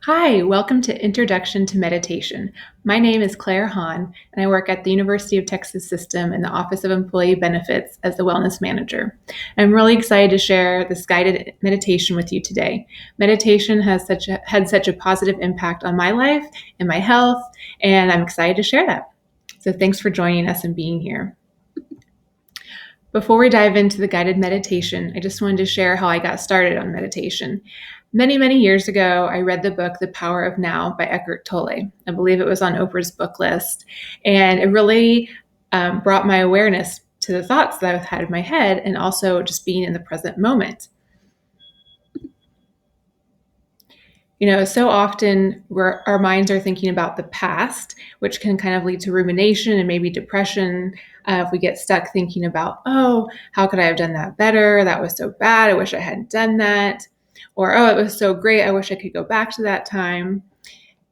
Hi, welcome to Introduction to Meditation. My name is Claire Hahn, and I work at the University of Texas System in the Office of Employee Benefits as the Wellness Manager. I'm really excited to share this guided meditation with you today. Meditation has had such a positive impact on my life and my health, and I'm excited to share that. So thanks for joining us and being here. Before we dive into the guided meditation, I just wanted to share how I got started on meditation. Many, many years ago, I read the book The Power of Now by Eckhart Tolle. I believe it was on Oprah's book list. And it really brought my awareness to the thoughts that I've had in my head and also just being in the present moment. So often our minds are thinking about the past, which can kind of lead to rumination and maybe depression. If we get stuck thinking about, oh, how could I have done that better? That was so bad. I wish I hadn't done that. Or, oh, it was so great. I wish I could go back to that time.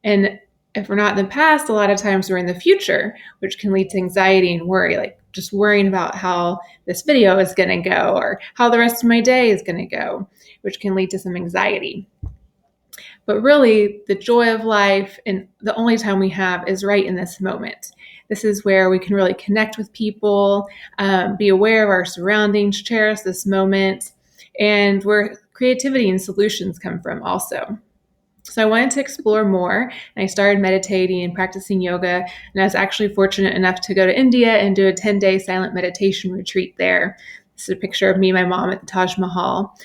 And if we're not in the past, a lot of times we're in the future, which can lead to anxiety and worry, like just worrying about how this video is going to go or how the rest of my day is going to go, which can lead to some anxiety. But really, the joy of life and the only time we have is right in this moment. This is where we can really connect with people, be aware of our surroundings, cherish this moment, and where creativity and solutions come from also. So I wanted to explore more, and I started meditating and practicing yoga, and I was actually fortunate enough to go to India and do a 10-day silent meditation retreat there. This is a picture of me and my mom at the Taj Mahal.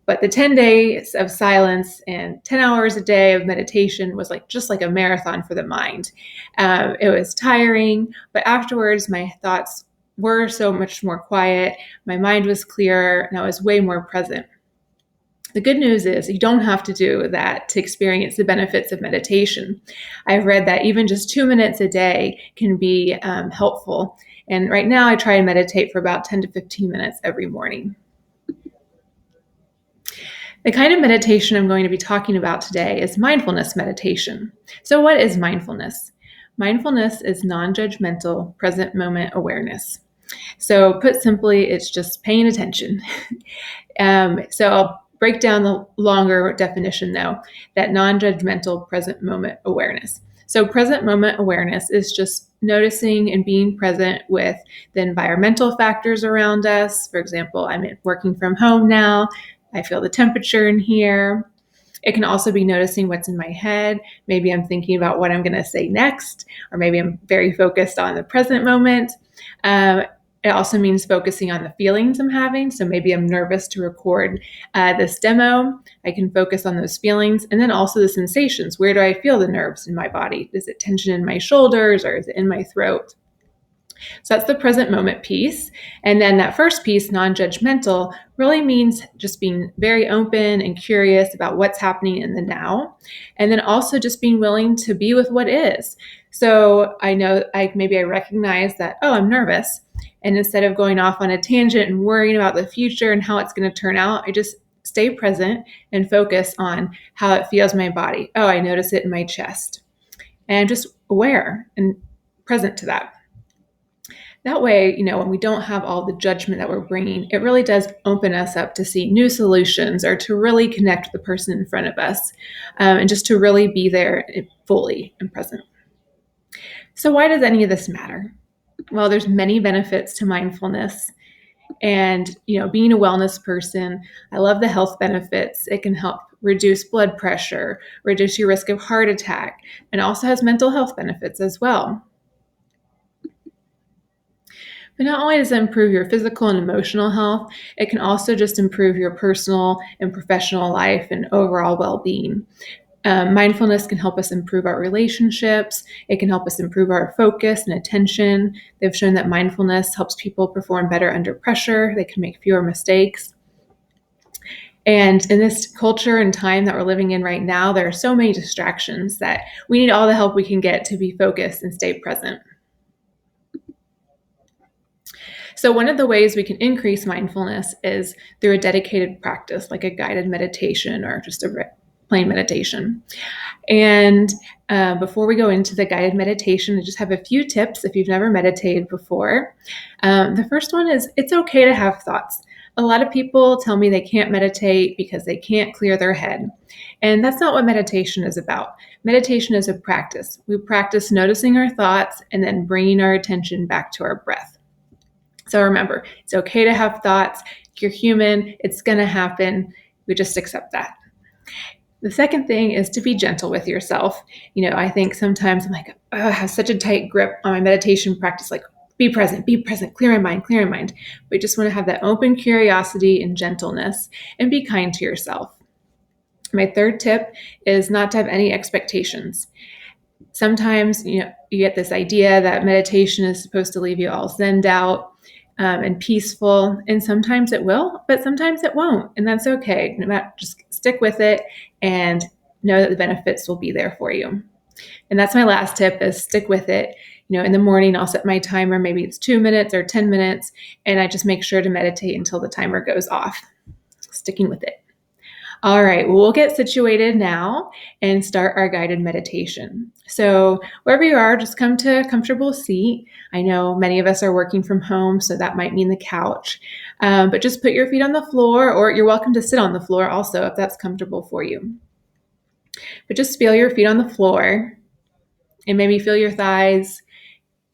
But the 10 days of silence and 10 hours a day of meditation was just like a marathon for the mind. It was tiring, but afterwards my thoughts were so much more quiet. My mind was clearer and I was way more present. The good news is you don't have to do that to experience the benefits of meditation. I've read that even just 2 minutes a day can be helpful. And right now I try and meditate for about 10 to 15 minutes every morning. The kind of meditation I'm going to be talking about today is mindfulness meditation. So what is mindfulness? Mindfulness is non-judgmental, present moment awareness. So put simply, it's just paying attention. So I'll break down the longer definition though, that non-judgmental present moment awareness. So present moment awareness is just noticing and being present with the environmental factors around us. For example, I'm working from home now. I feel the temperature in here. It can also be noticing what's in my head. Maybe I'm thinking about what I'm going to say next, or maybe I'm very focused on the present moment. It also means focusing on the feelings I'm having. So maybe I'm nervous to record this demo. I can focus on those feelings. And then also the sensations. Where do I feel the nerves in my body? Is it tension in my shoulders or is it in my throat? So that's the present moment piece. And then that first piece, non-judgmental, really means just being very open and curious about what's happening in the now. And then also just being willing to be with what is. So I know maybe I recognize that, oh, I'm nervous. And instead of going off on a tangent and worrying about the future and how it's going to turn out, I just stay present and focus on how it feels in my body. Oh, I notice it in my chest. And I'm just aware and present to that. That way, when we don't have all the judgment that we're bringing, it really does open us up to see new solutions or to really connect with the person in front of us and just to really be there fully and present. So why does any of this matter? Well, there's many benefits to mindfulness. And, being a wellness person, I love the health benefits. It can help reduce blood pressure, reduce your risk of heart attack, and also has mental health benefits as well. But not only does it improve your physical and emotional health, it can also just improve your personal and professional life and overall well-being. Mindfulness can help us improve our relationships. It can help us improve our focus and attention. They've shown that mindfulness helps people perform better under pressure. They can make fewer mistakes. And in this culture and time that we're living in right now, there are so many distractions that we need all the help we can get to be focused and stay present. So one of the ways we can increase mindfulness is through a dedicated practice, like a guided meditation or just a plain meditation. And before we go into the guided meditation, I just have a few tips if you've never meditated before. The first one is it's okay to have thoughts. A lot of people tell me they can't meditate because they can't clear their head. And that's not what meditation is about. Meditation is a practice. We practice noticing our thoughts and then bringing our attention back to our breath. So remember, it's okay to have thoughts. You're human. It's going to happen. We just accept that. The second thing is to be gentle with yourself. I think sometimes I'm like, oh, I have such a tight grip on my meditation practice, like be present, clear my mind, clear my mind. We just want to have that open curiosity and gentleness and be kind to yourself. My third tip is not to have any expectations. Sometimes, you get this idea that meditation is supposed to leave you all zenned out and peaceful, and sometimes it will, but sometimes it won't, and that's okay. Just stick with it and know that the benefits will be there for you. And that's my last tip, is stick with it. In the morning, I'll set my timer. Maybe it's 2 minutes or 10 minutes, and I just make sure to meditate until the timer goes off. Sticking with it. All right, we'll get situated now and start our guided meditation. So wherever you are, just come to a comfortable seat. I know many of us are working from home, so that might mean the couch. But just put your feet on the floor, or you're welcome to sit on the floor also if that's comfortable for you. But just feel your feet on the floor, and maybe feel your thighs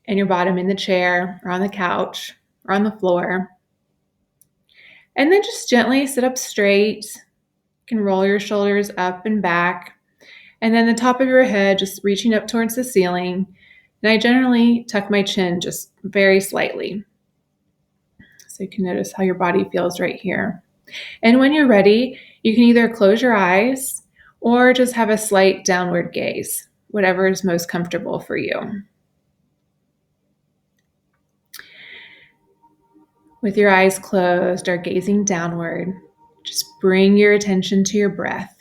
and your bottom in the chair or on the couch or on the floor. And then just gently sit up straight. You can roll your shoulders up and back, and then the top of your head just reaching up towards the ceiling. And I generally tuck my chin just very slightly, so you can notice how your body feels right here. And when you're ready, you can either close your eyes or just have a slight downward gaze, whatever is most comfortable for you. With your eyes closed or gazing downward, just bring your attention to your breath.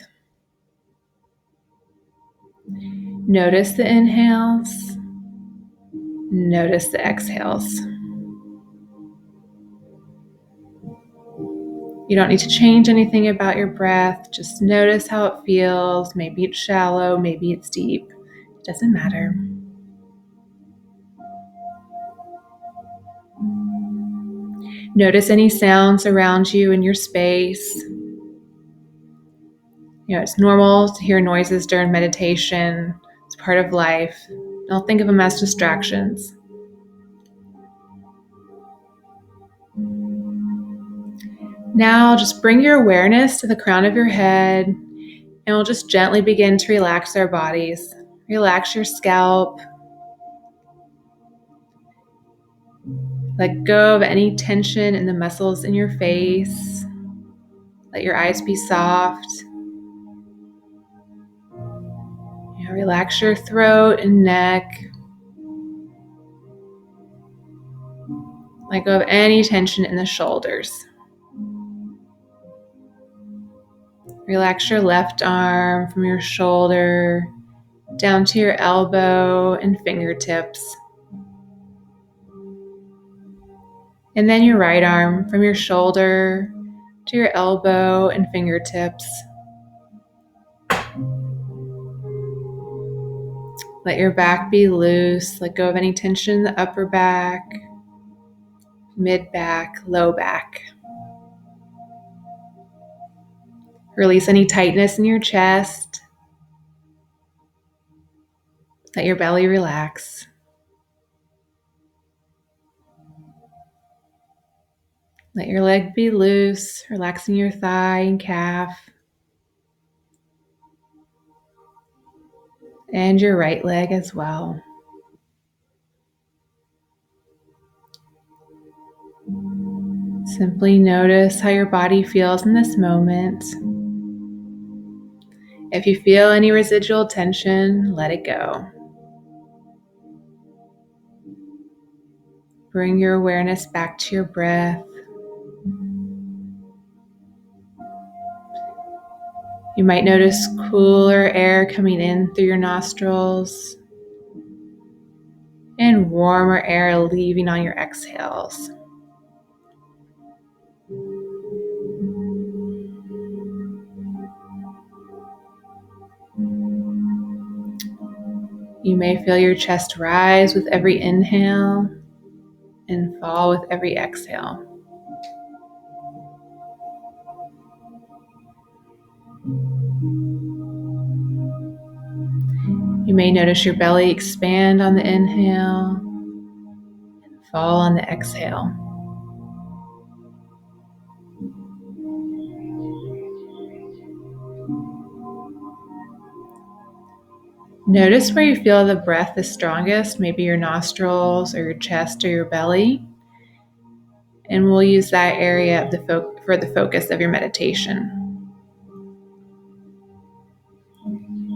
Notice the inhales. Notice the exhales. You don't need to change anything about your breath. Just notice how it feels. Maybe it's shallow, maybe it's deep. It doesn't matter. Notice any sounds around you in your space. It's normal to hear noises during meditation. It's part of life. Don't think of them as distractions. Now just bring your awareness to the crown of your head, and we'll just gently begin to relax our bodies. Relax your scalp. Let go of any tension in the muscles in your face. Let your eyes be soft. Relax your throat and neck. Let go of any tension in the shoulders. Relax your left arm from your shoulder down to your elbow and fingertips. And then your right arm from your shoulder to your elbow and fingertips. Let your back be loose. Let go of any tension in the upper back, mid back, low back. Release any tightness in your chest. Let your belly relax. Let your leg be loose, relaxing your thigh and calf. And your right leg as well. Simply notice how your body feels in this moment. If you feel any residual tension, let it go. Bring your awareness back to your breath. You might notice cooler air coming in through your nostrils and warmer air leaving on your exhales. You may feel your chest rise with every inhale and fall with every exhale. You may notice your belly expand on the inhale and fall on the exhale. Notice where you feel the breath is strongest, maybe your nostrils or your chest or your belly. And we'll use that area for the focus of your meditation.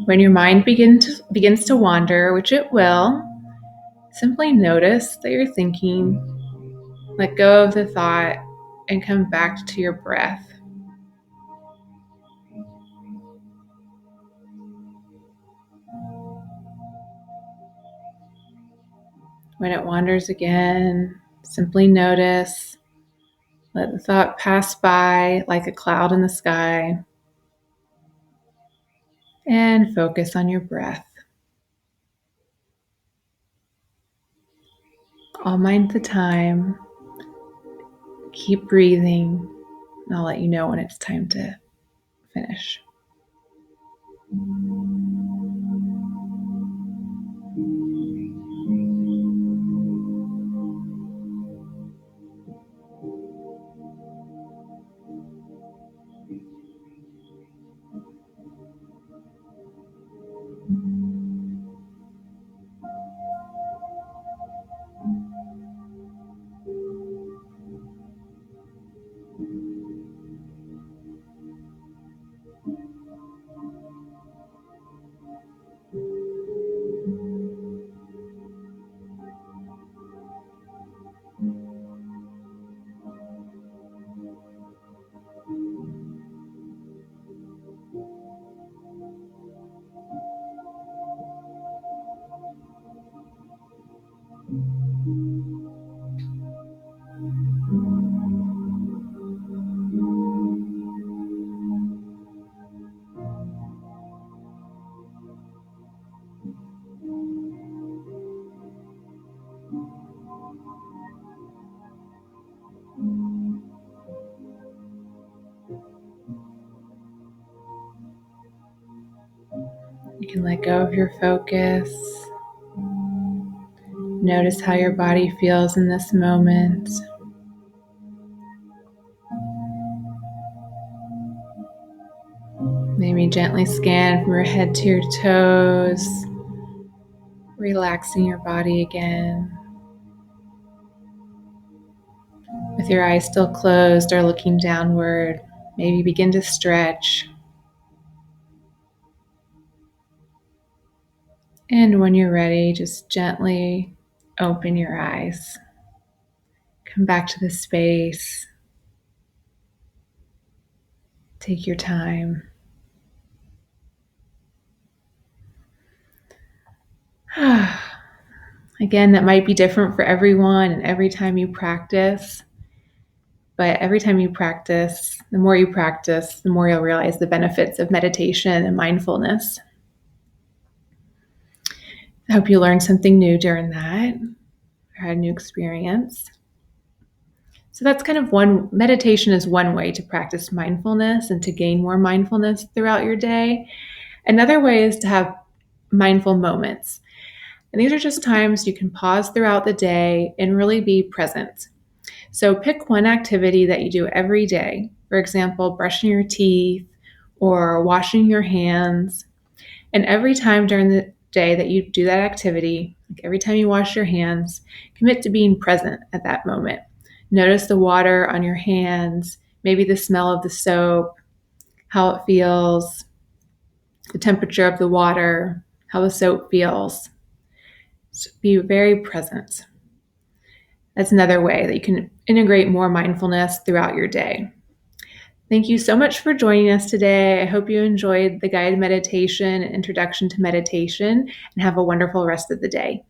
When your mind begins to wander, which it will, simply notice that you're thinking, let go of the thought, and come back to your breath. When it wanders again, simply notice, let the thought pass by like a cloud in the sky, and focus on your breath. I'll mind the time. Keep breathing, and I'll let you know when it's time to finish. You can let go of your focus. Notice how your body feels in this moment. Maybe gently scan from your head to your toes, relaxing your body again. With your eyes still closed or looking downward, maybe begin to stretch. And when you're ready, just gently open your eyes. Come back to the space. Take your time. Again, that might be different for everyone and every time you practice. But every time you practice, the more you practice, the more you'll realize the benefits of meditation and mindfulness. I hope you learned something new during that or had a new experience. So that's kind of meditation is one way to practice mindfulness and to gain more mindfulness throughout your day. Another way is to have mindful moments. And these are just times you can pause throughout the day and really be present. So pick one activity that you do every day. For example, brushing your teeth or washing your hands. And every time during the day that you do that activity, like every time you wash your hands, commit to being present at that moment. Notice the water on your hands, maybe the smell of the soap, how it feels, the temperature of the water, how the soap feels. So be very present. That's another way that you can integrate more mindfulness throughout your day. Thank you so much for joining us today. I hope you enjoyed the guided meditation and introduction to meditation, and have a wonderful rest of the day.